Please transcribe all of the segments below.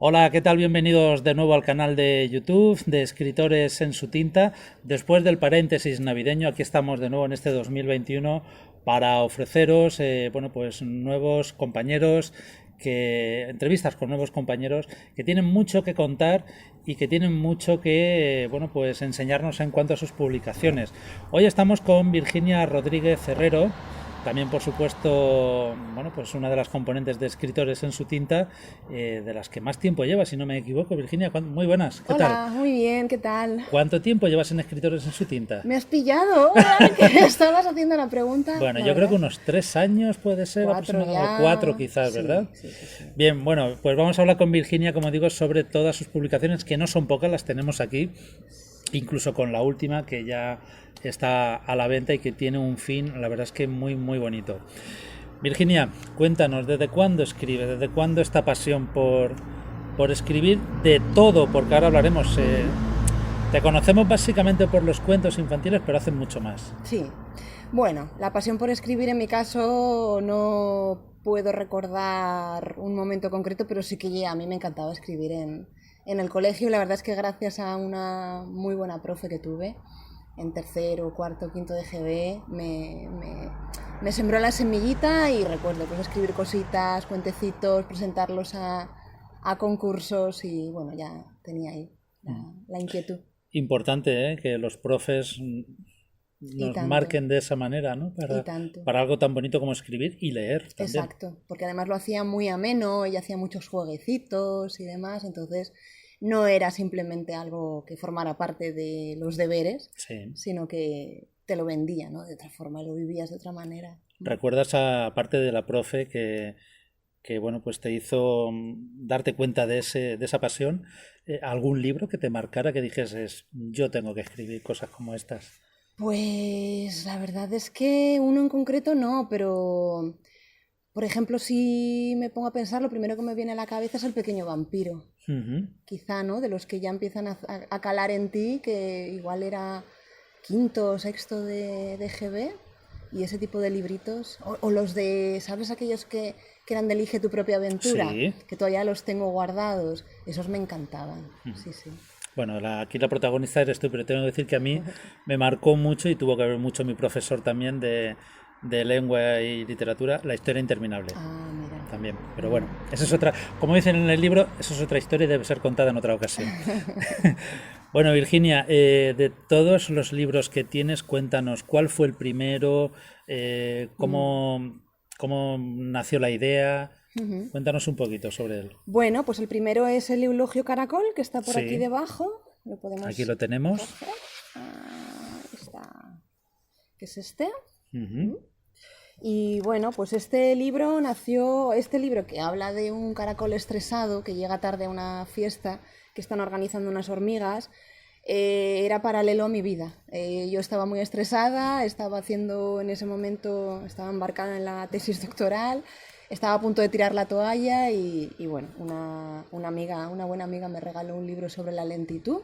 Hola, ¿qué tal? Bienvenidos de nuevo al canal de YouTube de Escritores en su tinta. Después del paréntesis navideño, aquí estamos de nuevo en este 2021 para ofreceros, pues nuevos compañeros, entrevistas con nuevos compañeros que tienen mucho que contar y que tienen mucho que, pues enseñarnos en cuanto a sus publicaciones. Hoy estamos con Virginia Rodríguez Herrero. También, por supuesto, pues una de las componentes de Escritores en su tinta, de las que más tiempo lleva, si no me equivoco. Virginia, muy buenas, ¿qué tal? Hola, muy bien, ¿qué tal? ¿Cuánto tiempo llevas en Escritores en su tinta? Me has pillado ahora que estabas haciendo la pregunta, Bueno, la yo creo que verdad. unos 3 años puede ser 4 aproximadamente, o 4 ya. quizás, ¿verdad? Sí, sí, sí, sí. Bien, bueno, pues vamos a hablar con Virginia, como digo, sobre todas sus publicaciones, que no son pocas, las tenemos aquí, incluso con la última, que ya está a la venta y que tiene un fin, la verdad es que muy, muy bonito. Virginia, cuéntanos, ¿desde cuándo escribe? ¿Desde cuándo esta pasión por escribir de todo? Porque ahora hablaremos. Te conocemos básicamente por los cuentos infantiles, pero hacen mucho más. Sí. Bueno, la pasión por escribir en mi caso no puedo recordar un momento concreto, pero sí que a mí me encantaba escribir en el colegio. Y la verdad es que gracias a una muy buena profe que tuve en tercero, cuarto, quinto de GB, me sembró la semillita y recuerdo pues escribir cositas, cuentecitos, presentarlos a concursos y bueno, ya tenía ahí la inquietud. Importante, ¿eh? Que los profes Y nos tanto, marquen de esa manera, ¿no? y tanto. Para algo tan bonito como escribir y leer también. Exacto, porque además lo hacía muy ameno y hacía muchos jueguecitos y demás, entonces no era simplemente algo que formara parte de los deberes, Sí. sino que te lo vendía, ¿no? De otra forma, lo vivías de otra manera. ¿Recuerdas a parte de la profe que pues te hizo darte cuenta de esa pasión? ¿Algún libro que te marcara que dijeses, yo tengo que escribir cosas como estas? Pues la verdad es que uno en concreto no, pero por ejemplo, si me pongo a pensar, lo primero que me viene a la cabeza es el pequeño vampiro. Ujú. Quizá, ¿no? De los que ya empiezan a calar en ti, que igual era quinto o sexto de GB, y ese tipo de libritos. O los de, ¿sabes? Aquellos que eran de Elige tu propia aventura, Sí. que todavía los tengo guardados. Esos me encantaban, sí, sí. Bueno, aquí la protagonista eres tú, pero tengo que decir que a mí me marcó mucho y tuvo que ver mucho mi profesor también de lengua y literatura, La historia interminable. Ah, mira. También, pero bueno, esa es otra, como dicen en el libro, eso es otra historia y debe ser contada en otra ocasión. Bueno, Virginia, de todos los libros que tienes, cuéntanos, ¿cuál fue el primero? ¿Cómo nació la idea? Cuéntanos un poquito sobre él. Bueno, pues el primero es el eulogio caracol, que está por aquí Sí, debajo. Lo aquí podemos lo tenemos. coger. Ahí está. ¿Qué es este? Ujú. Y bueno, pues este libro nació, este libro que habla de un caracol estresado que llega tarde a una fiesta que están organizando unas hormigas, era paralelo a mi vida. Yo estaba muy estresada, estaba haciendo en ese momento, estaba embarcada en la tesis doctoral, estaba a punto de tirar la toalla y bueno, una amiga, una buena amiga me regaló un libro sobre la lentitud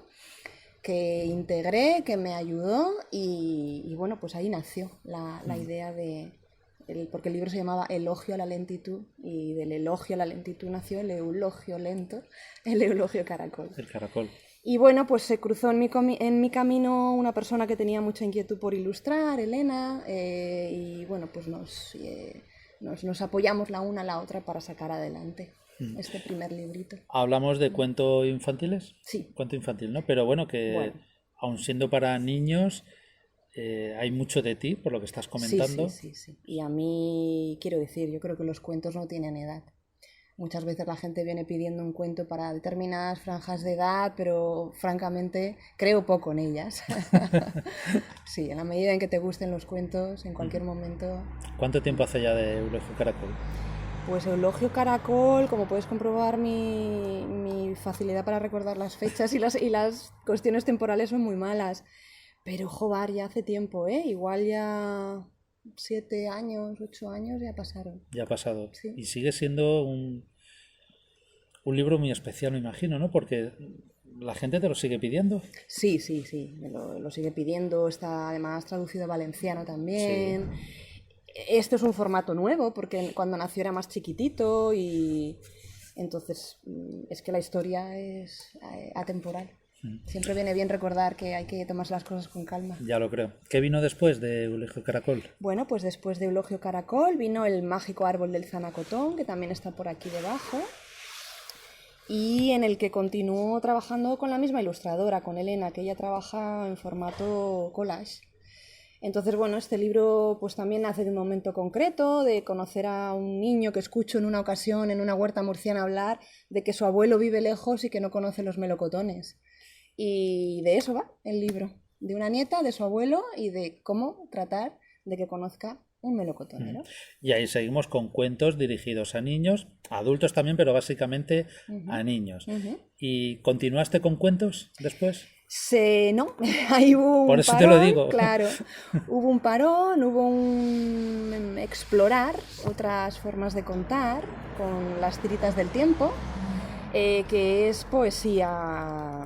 que integré, que me ayudó y bueno, pues ahí nació la idea porque el libro se llamaba Elogio a la lentitud y del elogio a la lentitud nació el eulogio lento, el eulogio caracol. El caracol. Y bueno, pues se cruzó en mi camino una persona que tenía mucha inquietud por ilustrar, Elena, y bueno, pues nos apoyamos la una a la otra para sacar adelante este primer librito. Hablamos de cuentos infantiles, Sí, cuento infantil, ¿no? Pero bueno, que bueno, aun siendo para niños, hay mucho de ti, por lo que estás sí, sí, comentando. sí, sí. Y a mí, quiero decir, yo creo que los cuentos no tienen edad. Muchas veces la gente viene pidiendo un cuento para determinadas franjas de edad, pero francamente creo poco en ellas. Sí, en la medida en que te gusten los cuentos, en cualquier momento. ¿Cuánto tiempo hace ya de Eulogio Caracol? Pues Eulogio Caracol, como puedes comprobar, mi facilidad para recordar las fechas y las cuestiones temporales son muy malas. Pero, joder, ya hace tiempo, ¿eh? Igual ya 7 años, 8 años ya pasaron. Ya ha pasado. Sí. Y sigue siendo un libro muy especial, me imagino, ¿no? Porque la gente te lo sigue pidiendo. Sí, sí, sí, me lo sigue pidiendo, está además traducido a valenciano Sí. también. Esto es un formato nuevo porque cuando nació era más chiquitito Entonces, es que la historia es atemporal. Siempre viene bien recordar que hay que tomarse las cosas con calma. Ya lo creo. ¿Qué vino después de Eulogio Caracol? Bueno, pues después de Eulogio Caracol vino El mágico árbol del zanacotón, que también está por aquí debajo, y en el que continuó trabajando con la misma ilustradora, con Elena, que ella trabaja en formato collage. Entonces, bueno, este libro pues también nace de un momento concreto, de conocer a un niño que escucho en una ocasión en una huerta murciana hablar de que su abuelo vive lejos y que no conoce los melocotones. Y de eso va el libro, de una nieta, de su abuelo y de cómo tratar de que conozca un melocotonero. Y ahí seguimos con cuentos dirigidos a niños, a adultos también, pero básicamente a niños. ¿Y continuaste con cuentos después? No, ahí hubo un Por eso parón, te lo digo. claro, hubo un parón, hubo un explorar otras formas de contar con las tiritas del tiempo, que es poesía,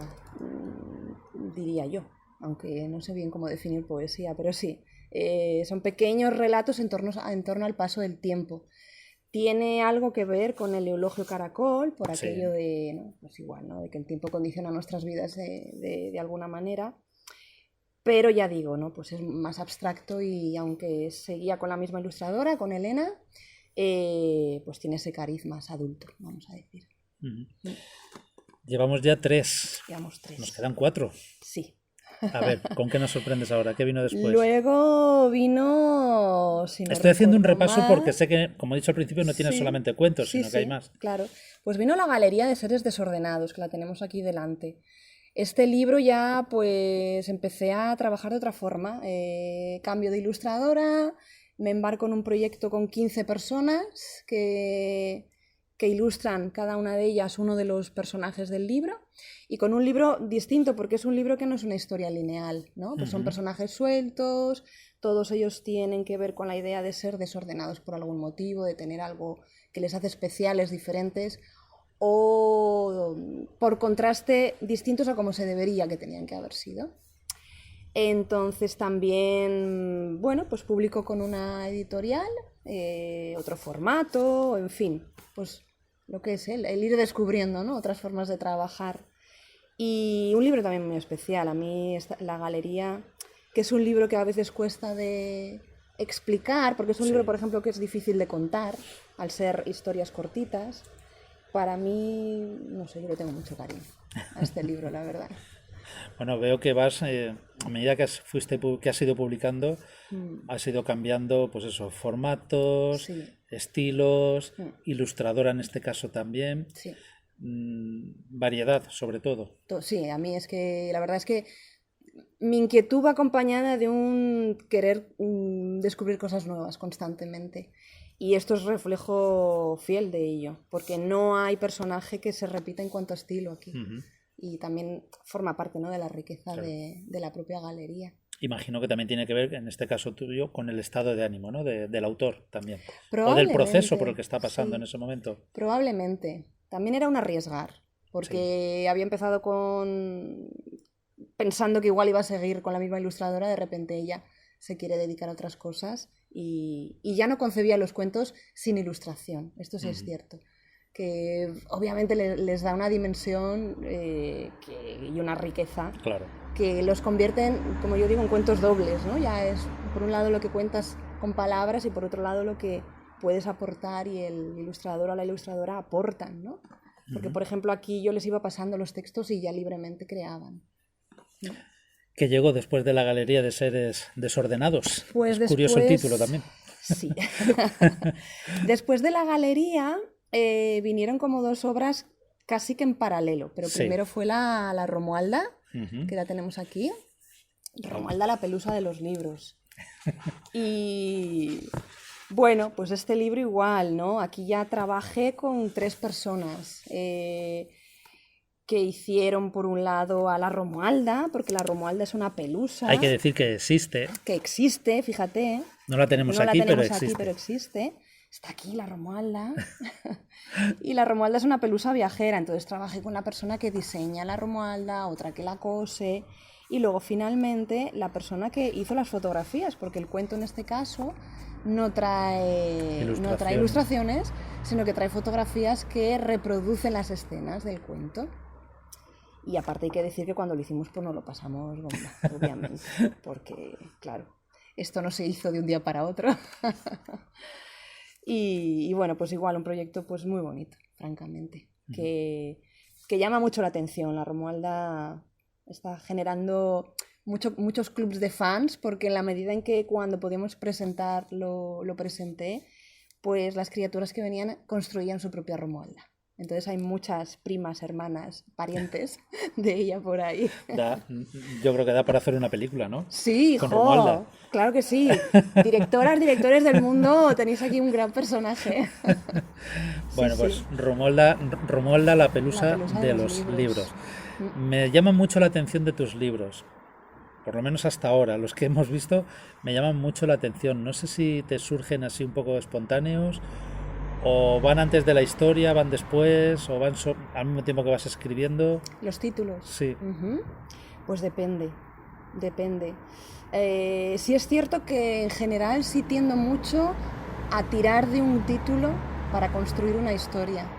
diría yo, aunque no sé bien cómo definir poesía, pero sí, son pequeños relatos en torno al paso del tiempo. Tiene algo que ver con el Eulogio Caracol, por aquello de, ¿no? Pues igual, ¿no? De que el tiempo condiciona nuestras vidas de alguna manera, pero ya digo, ¿no? Pues es más abstracto y aunque seguía con la misma ilustradora, con Elena, pues tiene ese cariz más adulto, vamos a decir. Llevamos ya 3. Llevamos 3. Nos quedan 4. Sí. A ver, ¿con qué nos sorprendes ahora? ¿Qué vino después? Luego vino... Estoy haciendo un repaso porque sé que, como he dicho al principio, no tienes solamente cuentos, sino que hay más. Claro. Pues vino La Galería de Seres Desordenados, que la tenemos aquí delante. Este libro ya pues empecé a trabajar de otra forma. Cambio de ilustradora, me embarco en un proyecto con 15 personas que ilustran cada una de ellas uno de los personajes del libro, y con un libro distinto, porque es un libro que no es una historia lineal, ¿no? Pues son personajes sueltos, todos ellos tienen que ver con la idea de ser desordenados por algún motivo, de tener algo que les hace especiales, diferentes, o por contraste distintos a como se debería que tenían que haber sido. Entonces también, bueno, pues publico con una editorial, otro formato, en fin, pues lo que es el ir descubriendo, ¿no? Otras formas de trabajar. Y un libro también muy especial, a mí La Galería, que es un libro que a veces cuesta de explicar, porque es un libro, por ejemplo, que es difícil de contar, al ser historias cortitas. Para mí, no sé, yo le tengo mucho cariño a este libro, la verdad. Bueno, veo que vas, a medida que has ido publicando, has ido cambiando, pues eso, formatos, estilos, ilustradora en este caso también, variedad sobre todo. Sí, a mí es que, la verdad es que mi inquietud va acompañada de un querer descubrir cosas nuevas constantemente. Y esto es reflejo fiel de ello, porque no hay personaje que se repita en cuanto a estilo aquí. Y también forma parte, ¿no?, de la riqueza de la propia galería. Imagino que también tiene que ver, en este caso tuyo, con el estado de ánimo, ¿no?, del autor también. O del proceso por el que está pasando en ese momento. Probablemente. También era un arriesgar, porque había empezado pensando que igual iba a seguir con la misma ilustradora, de repente ella se quiere dedicar a otras cosas y ya no concebía los cuentos sin ilustración. Esto sí es cierto. Que obviamente les da una dimensión y una riqueza que los convierten, como yo digo, en cuentos dobles, ¿no? Ya es, por un lado, lo que cuentas con palabras y por otro lado lo que puedes aportar y el ilustrador o la ilustradora aportan, ¿no? Porque, por ejemplo, aquí yo les iba pasando los textos y ya libremente creaban, ¿no? Que llegó después de La Galería de Seres Desordenados. Pues es curioso el título también. Sí. Después de La Galería vinieron como 2 obras casi que en paralelo, pero primero fue la Romualda, que la tenemos aquí. Romualda, la pelusa de los libros. Y bueno, pues este libro igual, ¿no? Aquí ya trabajé con 3 personas que hicieron, por un lado, a la Romualda, porque la Romualda es una pelusa. Hay que decir que existe. Que existe, fíjate. No la tenemos aquí, pero existe. Está aquí la Romualda. Y la Romualda es una pelusa viajera, entonces trabajé con una persona que diseña la Romualda, otra que la cose, y luego finalmente la persona que hizo las fotografías, porque el cuento en este caso no trae ilustraciones, sino que trae fotografías que reproducen las escenas del cuento. Y aparte hay que decir que cuando lo hicimos pues no lo pasamos bomba, obviamente, porque claro, esto no se hizo de un día para otro. y bueno, pues igual un proyecto pues muy bonito, francamente, que llama mucho la atención. La Romualda está generando muchos clubs de fans, porque en la medida en que cuando podíamos presentar lo presenté, pues las criaturas que venían construían su propia Romualda. Entonces hay muchas primas, hermanas, parientes de ella por ahí. Yo creo que da para hacer una película, ¿no? Sí, Con hijo, Romualda. claro que sí. Directores del mundo, tenéis aquí un gran personaje. Bueno, Sí, pues sí. Romualda la pelusa, La pelusa de los libros. Me llaman mucho la atención de tus libros, por lo menos hasta ahora, los que hemos visto me llaman mucho la atención. No sé si te surgen así un poco espontáneos, o van antes de la historia, van después, o van al mismo tiempo que vas escribiendo. Los títulos. Sí. Pues depende. Sí es cierto que en general sí tiendo mucho a tirar de un título para construir una historia.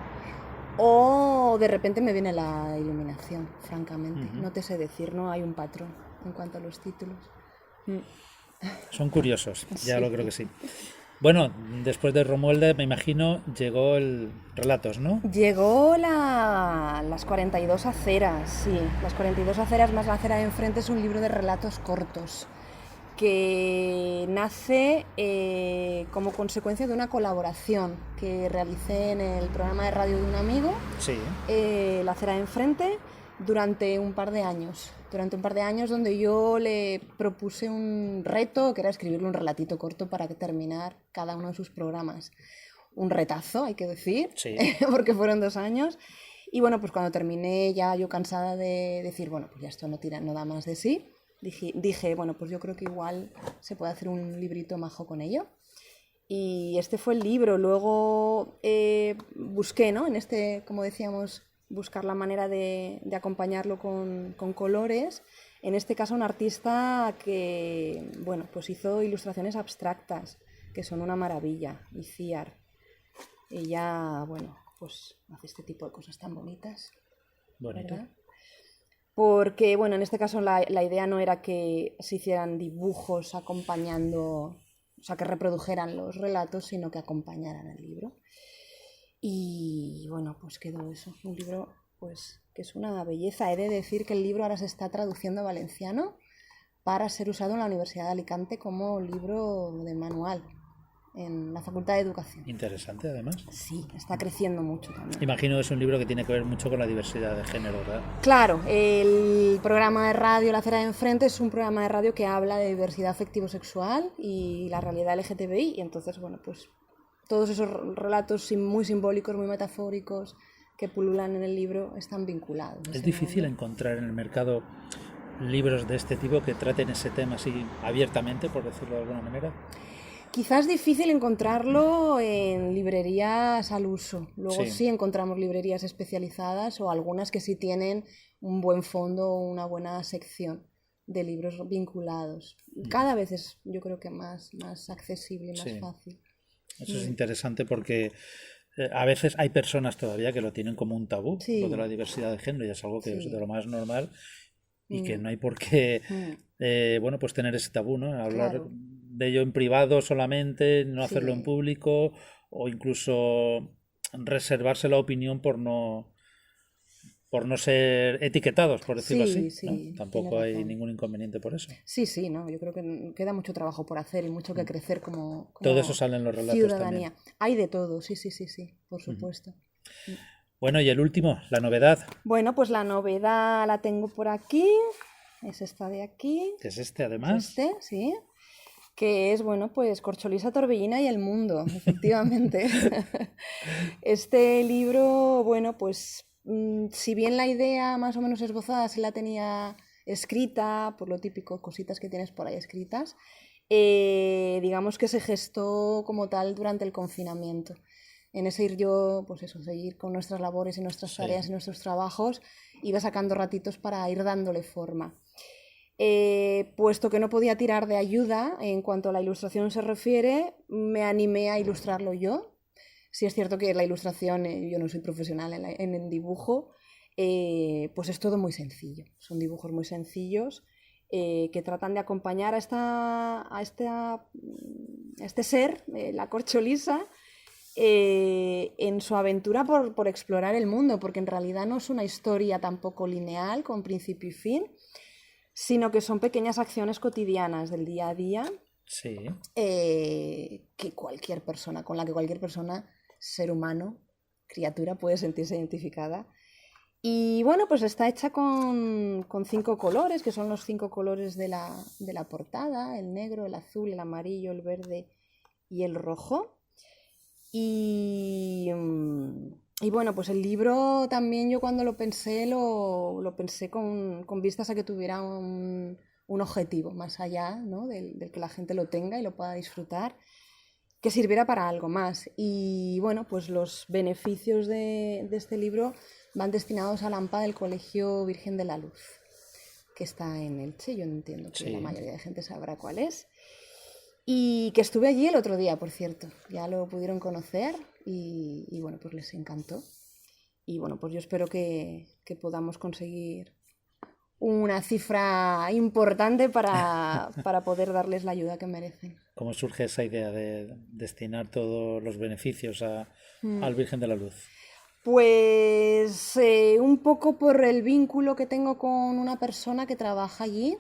O de repente me viene la iluminación, francamente. No te sé decir, no hay un patrón en cuanto a los títulos. Son curiosos, ya Sí. lo creo que sí. Bueno, después de Romualda, me imagino, llegó el Relatos, ¿no? Llegó las 42 aceras, sí. Las 42 aceras más la acera de enfrente es un libro de relatos cortos que nace como consecuencia de una colaboración que realicé en el programa de radio de un amigo, Sí. La acera de enfrente, durante un par de años. Durante un par de años donde yo le propuse un reto, que era escribirle un relatito corto para terminar cada uno de sus programas. Un retazo, hay que decir, Sí. porque fueron 2 años. Y bueno, pues cuando terminé, ya yo cansada de decir, bueno, pues ya esto no da más de sí, dije, bueno, pues yo creo que igual se puede hacer un librito majo con ello. Y este fue el libro. Luego busqué, ¿no? En este, como decíamos, buscar la manera de acompañarlo con colores. En este caso, un artista que, bueno, pues hizo ilustraciones abstractas, que son una maravilla, Iciar. Ella, bueno, pues hace este tipo de cosas tan bonitas. Bonito. ¿Verdad? Porque, bueno, en este caso la idea no era que se hicieran dibujos acompañando, o sea, que reprodujeran los relatos, sino que acompañaran el libro. Y bueno, pues quedó eso, un libro pues que es una belleza. He de decir que el libro ahora se está traduciendo a valenciano para ser usado en la Universidad de Alicante como libro de manual en la Facultad de Educación. Interesante, además. Sí, está creciendo mucho también. Imagino que es un libro que tiene que ver mucho con la diversidad de género, ¿verdad? Claro, el programa de radio La Acera de Enfrente es un programa de radio que habla de diversidad afectivo-sexual y la realidad LGTBI, y entonces, bueno, pues todos esos relatos muy simbólicos, muy metafóricos que pululan en el libro están vinculados. Es difícil encontrar en el mercado libros de este tipo que traten ese tema así abiertamente, por decirlo de alguna manera. Quizás difícil encontrarlo en librerías al uso. Luego sí encontramos librerías especializadas o algunas que sí tienen un buen fondo o una buena sección de libros vinculados. Cada vez es, yo creo que más accesible y más fácil. Eso es interesante porque a veces hay personas todavía que lo tienen como un tabú, lo de la diversidad de género, y es algo que es de lo más normal y que no hay por qué bueno, pues tener ese tabú, ¿no? Hablar de ello en privado solamente, no hacerlo en público, o incluso reservarse la opinión por no ser etiquetados, por decirlo así, ¿no? Tampoco hay ningún inconveniente por eso. Sí, no, yo creo que queda mucho trabajo por hacer y mucho que crecer como todo eso sale en los relatos ciudadanía. también. Hay de todo, sí, por supuesto. Bueno, y el último, la novedad. Bueno, pues la novedad la tengo por aquí, es esta de aquí. Que es este, además. Sí. Que es, bueno, pues Corcholisa Torbellina y el mundo, efectivamente. Este libro, bueno, pues si bien la idea más o menos esbozada se la tenía escrita, por lo típico, cositas que tienes por ahí escritas, digamos que se gestó como tal durante el confinamiento. En ese ir yo, pues eso, seguir con nuestras labores y nuestras tareas y nuestros trabajos, iba sacando ratitos para ir dándole forma. puesto que no podía tirar de ayuda en cuanto a la ilustración se refiere, me animé a ilustrarlo yo. Sí es cierto que la ilustración, yo no soy profesional en el dibujo, pues es todo muy sencillo. Son dibujos muy sencillos que tratan de acompañar a este ser, la corcholisa, en su aventura por explorar el mundo, porque en realidad no es una historia tampoco lineal, con principio y fin, sino que son pequeñas acciones cotidianas del día a día Sí. Que cualquier persona, con la que cualquier persona, ser humano, criatura, puede sentirse identificada. Y bueno, pues está hecha con 5 colores, que son los 5 colores de la portada: el negro, el azul, el amarillo, el verde y el rojo. Y bueno, pues el libro también, yo cuando lo pensé, lo pensé con vistas a que tuviera un objetivo más allá, ¿no? del que la gente lo tenga y lo pueda disfrutar, que sirviera para algo más. Y bueno, pues los beneficios de este libro van destinados a la AMPA del Colegio Virgen de la Luz, que está en Elche. Yo entiendo que Sí. la mayoría de gente sabrá cuál es. Y que estuve allí el otro día, por cierto. Ya lo pudieron conocer y bueno, pues les encantó. Y bueno, pues yo espero que podamos conseguir una cifra importante para poder darles la ayuda que merecen. ¿Cómo surge esa idea de destinar todos los beneficios al Virgen de la Luz? Pues un poco por el vínculo que tengo con una persona que trabaja allí,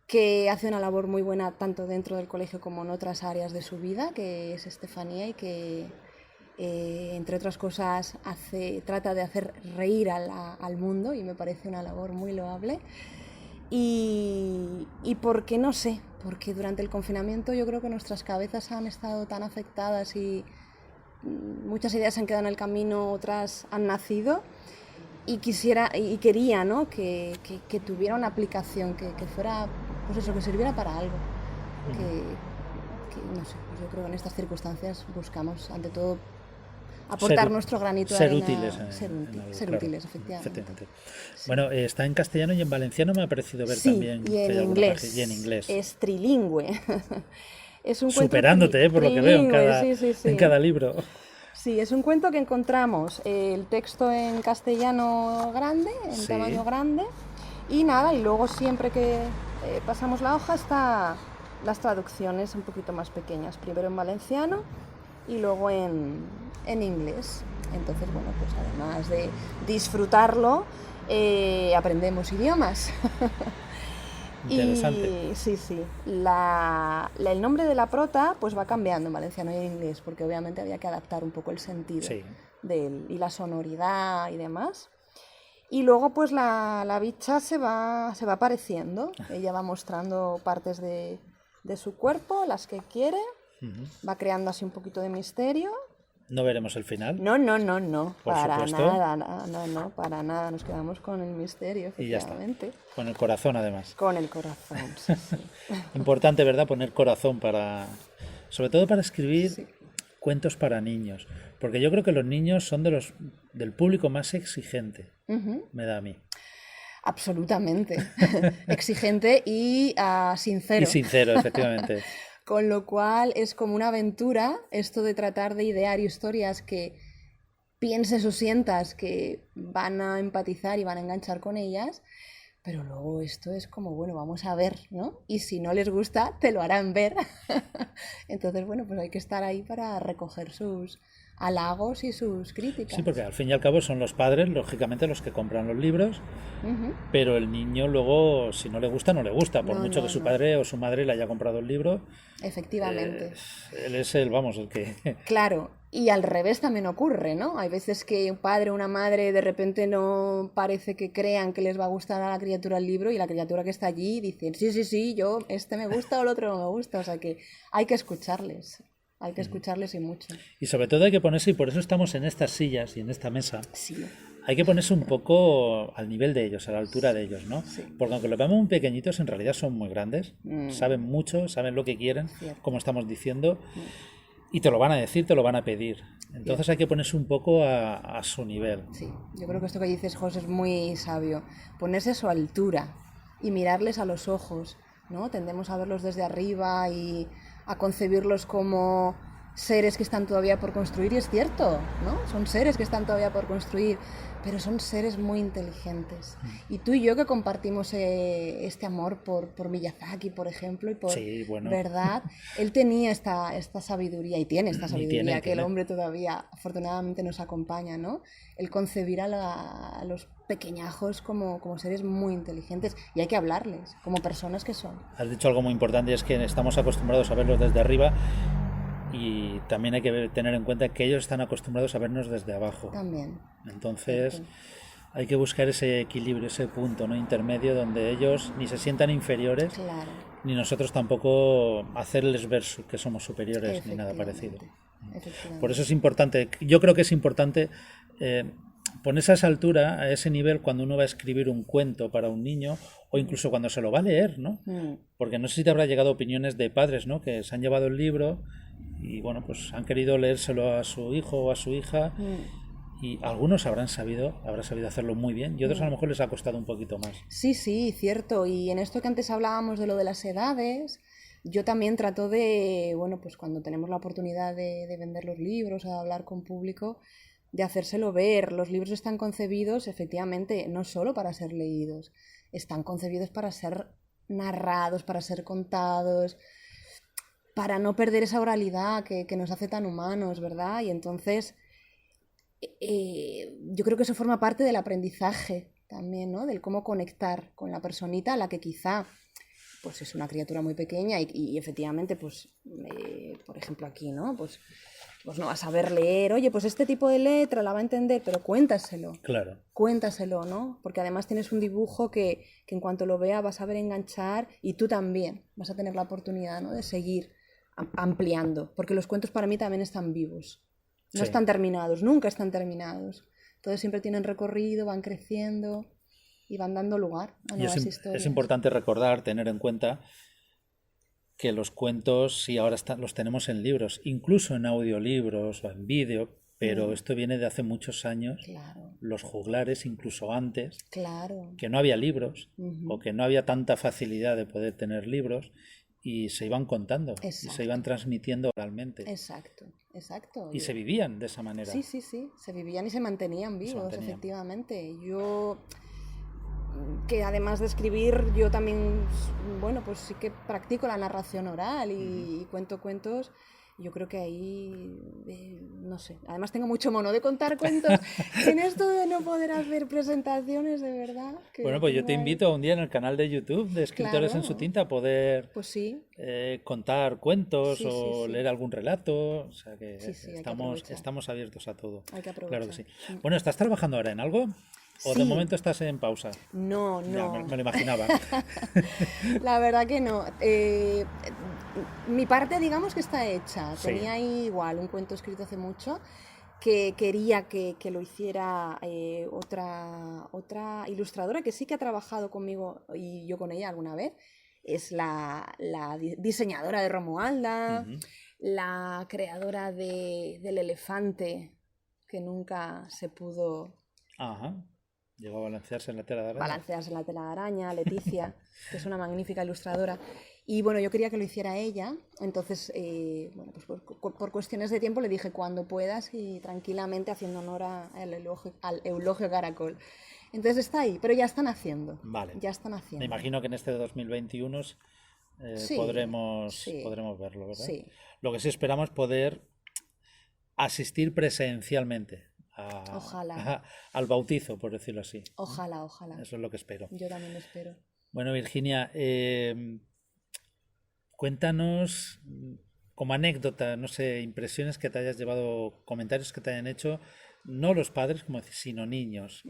que hace una labor muy buena tanto dentro del colegio como en otras áreas de su vida, que es Estefanía, y que entre otras cosas trata de hacer reír al mundo, y me parece una labor muy loable. Y porque no sé, porque durante el confinamiento yo creo que nuestras cabezas han estado tan afectadas y muchas ideas se han quedado en el camino, otras han nacido, y quería, ¿no? que tuviera una aplicación, que fuera, pues eso, que sirviera para algo. Que no sé, pues yo creo que en estas circunstancias buscamos ante todo aportar nuestro granito de arena. Ser útiles, efectivamente. Sí. Bueno, está en castellano y en valenciano, me ha parecido ver también. Y en inglés. Y en inglés. Es trilingüe. Es un superándote, por lo que veo en cada libro. Sí, es un cuento que encontramos el texto en castellano grande, en tamaño grande, y nada, y luego siempre que pasamos la hoja está las traducciones un poquito más pequeñas, primero en valenciano y luego en inglés. Entonces, bueno, pues además de disfrutarlo, aprendemos idiomas. Interesante. Y sí. El nombre de la prota pues va cambiando en valenciano y en inglés, porque obviamente había que adaptar un poco el sentido y la sonoridad y demás. Y luego pues la bicha se va apareciendo. Ella va mostrando partes de su cuerpo, las que quiere. Va creando así un poquito de misterio. ¿No veremos el final? No. Para nada. Nos quedamos con el misterio, efectivamente. Y ya está. Con el corazón, además. Con el corazón, sí. Importante, ¿verdad? Poner corazón sobre todo para escribir cuentos para niños. Porque yo creo que los niños son del público más exigente, me da a mí. Absolutamente. Exigente y sincero. Y sincero, efectivamente. Con lo cual es como una aventura esto de tratar de idear historias que pienses o sientas que van a empatizar y van a enganchar con ellas, pero luego esto es como, bueno, vamos a ver, ¿no? Y si no les gusta, te lo harán ver. Entonces, bueno, pues hay que estar ahí para recoger sus halagos y sus críticas. Sí, porque al fin y al cabo son los padres, lógicamente, los que compran los libros, pero el niño luego, si no le gusta, no le gusta, por mucho que su padre o su madre le haya comprado el libro. Efectivamente. Él es el que... Claro, y al revés también ocurre, ¿no? Hay veces que un padre o una madre de repente no parece que crean que les va a gustar a la criatura el libro, y la criatura que está allí dice, sí, yo, este me gusta o el otro no me gusta, o sea que hay que escucharles. Hay que escucharles y mucho. Y sobre todo hay que ponerse, y por eso estamos en estas sillas y en esta mesa, sí. Hay que ponerse un poco al nivel de ellos, a la altura de ellos, ¿no? Sí. Porque aunque los veamos muy pequeñitos, en realidad son muy grandes, saben mucho, saben lo que quieren, como estamos diciendo, y te lo van a decir, te lo van a pedir. Entonces hay que ponerse un poco a su nivel. Sí, yo creo que esto que dices, José, es muy sabio. Ponerse a su altura. y mirarles a los ojos, ¿no? Tendemos a verlos desde arriba y a concebirlos como seres que están todavía por construir, y es cierto, ¿no? Son seres que están todavía por construir, pero son seres muy inteligentes. Y tú y yo que compartimos este amor por Miyazaki, por ejemplo, y por Sí, bueno. verdad, él tenía esta sabiduría, y tiene esta sabiduría, que el tiene. hombre todavía afortunadamente nos acompaña, ¿no? El concebir a los pequeñajos como seres muy inteligentes, y hay que hablarles como personas que son. Has dicho algo muy importante, es que estamos acostumbrados a verlos desde arriba y también hay que tener en cuenta que ellos están acostumbrados a vernos desde abajo. También. Entonces Cierto. hay que buscar ese equilibrio, ese punto, ¿no?, intermedio, donde ellos ni se sientan inferiores, Claro. ni nosotros tampoco hacerles ver que somos superiores ni nada parecido. Efectivamente. Por eso es importante, yo creo que es importante ponerse a esa altura, a ese nivel, cuando uno va a escribir un cuento para un niño o incluso cuando se lo va a leer, ¿no? Porque no sé si te habrá llegado opiniones de padres, ¿no?, que se han llevado el libro y bueno, pues han querido leérselo a su hijo o a su hija y algunos habrán sabido hacerlo muy bien y otros a lo mejor les ha costado un poquito más. Sí, sí, cierto. Y en esto que antes hablábamos de lo de las edades, yo también trato de, bueno, pues cuando tenemos la oportunidad de vender los libros o de hablar con público, de hacérselo ver. Los libros están concebidos, efectivamente, no solo para ser leídos, están concebidos para ser narrados, para ser contados, para no perder esa oralidad que nos hace tan humanos, ¿verdad? Y entonces yo creo que eso forma parte del aprendizaje también, ¿no? Del cómo conectar con la personita a la que quizá pues es una criatura muy pequeña y efectivamente, pues, por ejemplo aquí, ¿no? Pues no va a saber leer, oye, pues este tipo de letra la va a entender, pero cuéntaselo. Claro. Cuéntaselo, ¿no? Porque además tienes un dibujo que en cuanto lo vea vas a ver enganchar y tú también vas a tener la oportunidad, ¿no?, de seguir ampliando, porque los cuentos para mí también están vivos. No Sí. están terminados, nunca están terminados. Entonces siempre tienen recorrido, van creciendo y van dando lugar a Y nuevas historias. es importante recordar, tener en cuenta que los cuentos sí ahora los tenemos en libros, incluso en audiolibros o en vídeo, pero esto viene de hace muchos años. Claro, Los juglares, incluso antes, claro. que no había libros o que no había tanta facilidad de poder tener libros y se iban contando y se iban transmitiendo oralmente Exacto, exacto. y se vivían de esa manera. Sí, sí, sí, se vivían y se mantenían vivos, efectivamente. Yo, que además de escribir, yo también, bueno, pues sí que practico la narración oral y cuento cuentos. Yo creo que ahí, no sé, además tengo mucho mono de contar cuentos, en esto de no poder hacer presentaciones, de verdad. Bueno, pues yo te invito un día en el canal de YouTube de Escritores en su Tinta a poder pues sí. contar cuentos Sí, o sí, sí. leer algún relato, o sea que Sí, hay que aprovechar. estamos abiertos a todo. Hay que aprovechar. Claro que sí. Bueno, ¿estás trabajando ahora en algo? ¿O de Sí. momento estás en pausa? No, Ya, no. me lo imaginaba. La verdad que no. Mi parte, digamos que está hecha. Sí. Tenía ahí igual un cuento escrito hace mucho que quería que lo hiciera otra ilustradora que sí que ha trabajado conmigo y yo con ella alguna vez. Es la diseñadora de Romualda, la creadora del elefante que nunca se pudo... Ajá. Llegó a balancearse en la tela de araña. Balancearse en la tela de araña, Leticia, que es una magnífica ilustradora. Y bueno, yo quería que lo hiciera ella, entonces, bueno, pues por cuestiones de tiempo le dije cuando puedas y tranquilamente haciendo honor al eulogio caracol. Entonces está ahí, pero ya están haciendo. Vale. Ya están haciendo. Me imagino que en este 2021 Sí, podremos verlo, ¿verdad? Sí. Lo que sí esperamos es poder asistir presencialmente Ojalá. al bautizo, por decirlo así. Ojalá, ojalá. Eso es lo que espero. Yo también lo espero. Bueno, Virginia, cuéntanos como anécdota, no sé, impresiones que te hayas llevado, comentarios que te hayan hecho, no los padres, como decir, sino niños,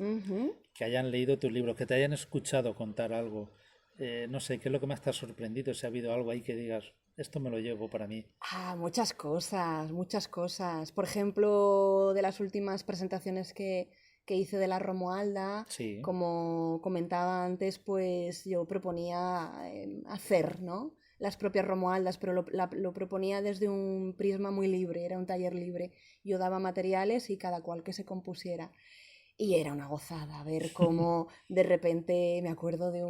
que hayan leído tu libro, que te hayan escuchado contar algo. No sé, ¿qué es lo que más te ha sorprendido? Si ha habido algo ahí que digas, esto me lo llevo para mí. Muchas cosas, muchas cosas. Por ejemplo, de las últimas presentaciones que hice de la Romualda, Sí. como comentaba antes, pues yo proponía hacer, ¿no?, las propias Romualdas, pero lo proponía desde un prisma muy libre, era un taller libre. Yo daba materiales y cada cual que se compusiera. Y era una gozada ver cómo de repente me acuerdo de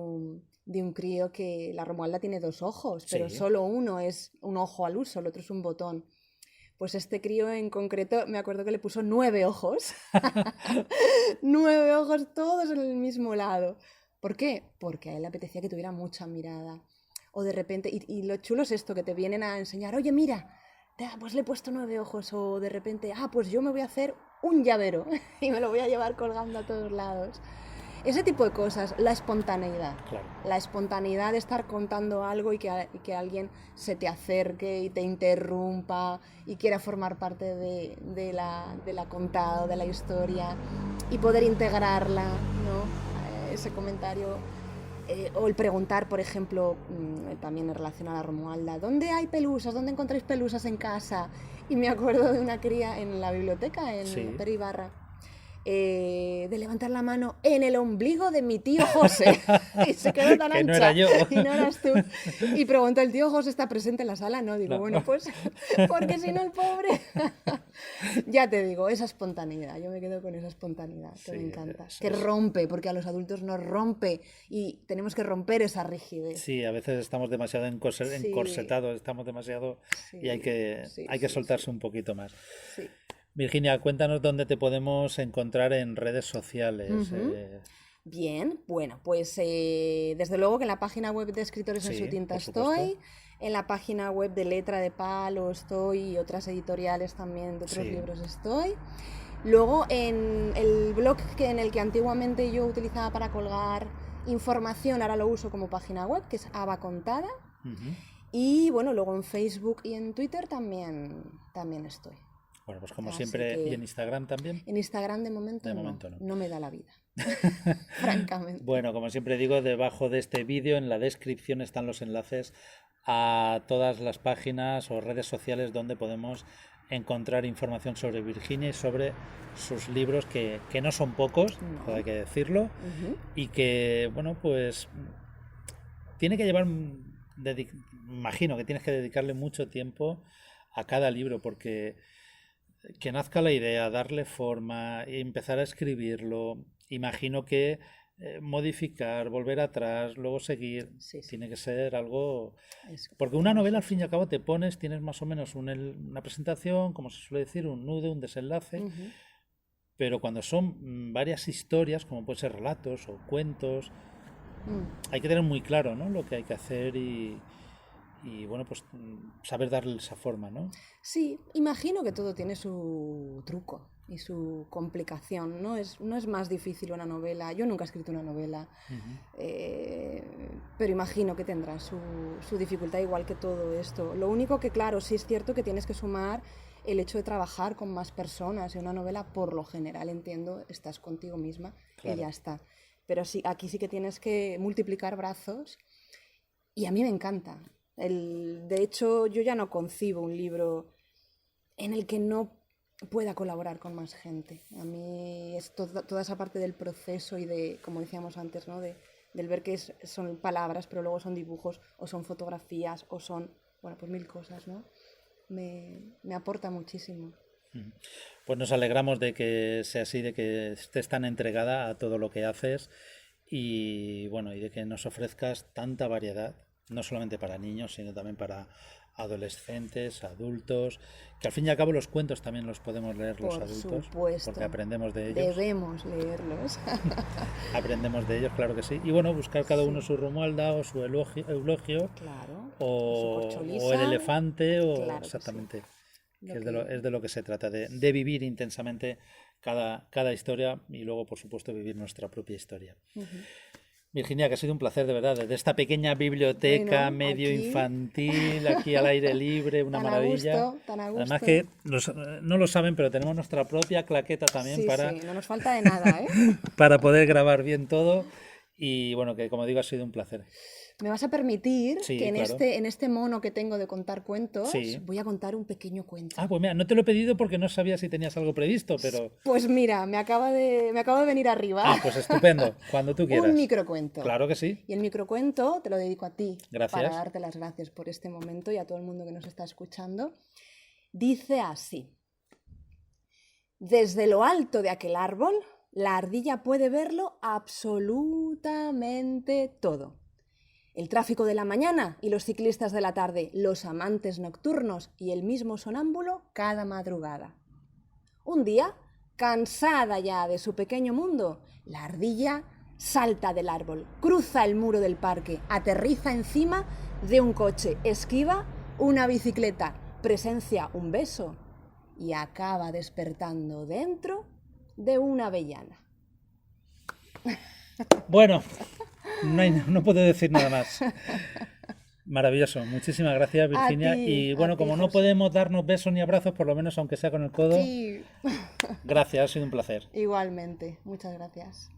de un crío que la Romualda tiene 2 ojos, pero Sí. solo uno es un ojo al uso, el otro es un botón. Pues este crío en concreto, me acuerdo que le puso 9 ojos. 9 ojos todos en el mismo lado. ¿Por qué? Porque a él le apetecía que tuviera mucha mirada. O de repente, y lo chulo es esto, que te vienen a enseñar, oye, mira, pues le he puesto 9 ojos. O de repente, pues yo me voy a hacer un llavero y me lo voy a llevar colgando a todos lados. Ese tipo de cosas, la espontaneidad. Claro. La espontaneidad de estar contando algo y que alguien se te acerque y te interrumpa y quiera formar parte de la contada o de la historia y poder integrarla, ¿no? Ese comentario. O el preguntar, por ejemplo, también en relación a la Romualda, ¿dónde hay pelusas? ¿Dónde encontráis pelusas en casa? Y me acuerdo de una cría en la biblioteca, en Sí. Pere Ibarra, de levantar la mano en el ombligo de mi tío José. Y se quedó tan Que ancha. no era yo. Y no eras tú. Y preguntó, ¿el tío José está presente en la sala? No, digo, No. bueno, pues, porque si no el pobre... Ya te digo, esa espontaneidad. Yo me quedo con esa espontaneidad, que Sí, me encanta. eso Que es. rompe, porque a los adultos nos rompe. Y tenemos que romper esa rigidez. Sí, a veces estamos demasiado Sí. encorsetados, estamos demasiado y hay que, Sí, hay que sí, soltarse un poquito más. sí. Virginia, cuéntanos dónde te podemos encontrar en redes sociales. Ujú. Bien, bueno, pues desde luego que en la página web de Escritores en Sí, su tinta por supuesto. estoy, en la página web de Letra de Palo estoy y otras editoriales también de otros Sí. libros estoy. Luego en el blog en el que antiguamente yo utilizaba para colgar información, ahora lo uso como página web, que es Aba Contada. Ujú. Y bueno, luego en Facebook y en Twitter también estoy. Bueno, pues como Así siempre, que- y en Instagram también. En Instagram de momento, De momento no. no me da la vida, francamente. Bueno, como siempre digo, debajo de este vídeo, en la descripción están los enlaces a todas las páginas o redes sociales donde podemos encontrar información sobre Virginia y sobre sus libros, que no son pocos, No. todo hay que decirlo, Ujú. y que, bueno, pues tiene que llevar, imagino que tienes que dedicarle mucho tiempo a cada libro, porque que nazca la idea, darle forma, empezar a escribirlo, imagino que modificar, volver atrás, luego seguir, Sí, sí. tiene que ser algo... Es- Porque una novela al fin y al cabo te pones, tienes más o menos una presentación, como se suele decir, un nudo, un desenlace, Ujú. pero cuando son varias historias, como pueden ser relatos o cuentos, Mm. hay que tener muy claro, ¿no?, lo que hay que hacer y bueno, pues saber darle esa forma, ¿no? Sí, imagino que todo tiene su truco y su complicación. No es más difícil una novela. Yo nunca he escrito una novela, pero imagino que tendrá su dificultad igual que todo esto. Lo único que, claro, sí es cierto que tienes que sumar el hecho de trabajar con más personas. En una novela, por lo general, entiendo, estás contigo misma Claro. y ya está. Pero sí, aquí sí que tienes que multiplicar brazos. Y a mí me encanta. De hecho, yo ya no concibo un libro en el que no pueda colaborar con más gente. A mí es toda esa parte del proceso y de, como decíamos antes, ¿no?, del ver que son palabras, pero luego son dibujos, o son fotografías, o son, bueno, pues 1000 cosas, ¿no? Me aporta muchísimo. Pues nos alegramos de que sea así, de que estés tan entregada a todo lo que haces y bueno, y de que nos ofrezcas tanta variedad, no solamente para niños, sino también para adolescentes, adultos, que al fin y al cabo los cuentos también los podemos leer los Por adultos, supuesto. porque aprendemos de ellos, Debemos leerlos. aprendemos de ellos, claro que sí, y bueno, buscar cada uno su Romualda o su eulogio Claro. o Su corcholisa. el elefante o Claro que sí. exactamente. Lo Que que- es de lo que se trata, de vivir intensamente cada historia y luego, por supuesto, vivir nuestra propia historia. Ujú. Virginia, que ha sido un placer de verdad, desde esta pequeña biblioteca Bueno, medio aquí. infantil, aquí al aire libre, una Tan a maravilla. gusto, tan a Además gusto. que no lo saben, pero tenemos nuestra propia claqueta también Sí, para, sí, no nos falta de nada, ¿eh? para poder grabar bien todo. Y bueno, que como digo, ha sido un placer. Me vas a permitir Sí, que claro. en este mono que tengo de contar cuentos, Sí. voy a contar un pequeño cuento. Ah, pues mira, no te lo he pedido porque no sabía si tenías algo previsto, pero... Pues mira, me acabo de venir arriba. Ah, pues estupendo, cuando tú quieras. Un microcuento. Claro que sí. Y el microcuento te lo dedico a ti. Gracias. Para darte las gracias por este momento y a todo el mundo que nos está escuchando. Dice así. Desde lo alto de aquel árbol, la ardilla puede verlo absolutamente todo. El tráfico de la mañana y los ciclistas de la tarde, los amantes nocturnos y el mismo sonámbulo cada madrugada. Un día, cansada ya de su pequeño mundo, la ardilla salta del árbol, cruza el muro del parque, aterriza encima de un coche, esquiva una bicicleta, presencia un beso y acaba despertando dentro de una avellana. Bueno, no puedo decir nada más. Maravilloso, muchísimas gracias, Virginia. Y bueno, como no podemos darnos besos ni abrazos, por lo menos aunque sea con el codo, Sí. gracias, ha sido un placer. Igualmente, muchas gracias.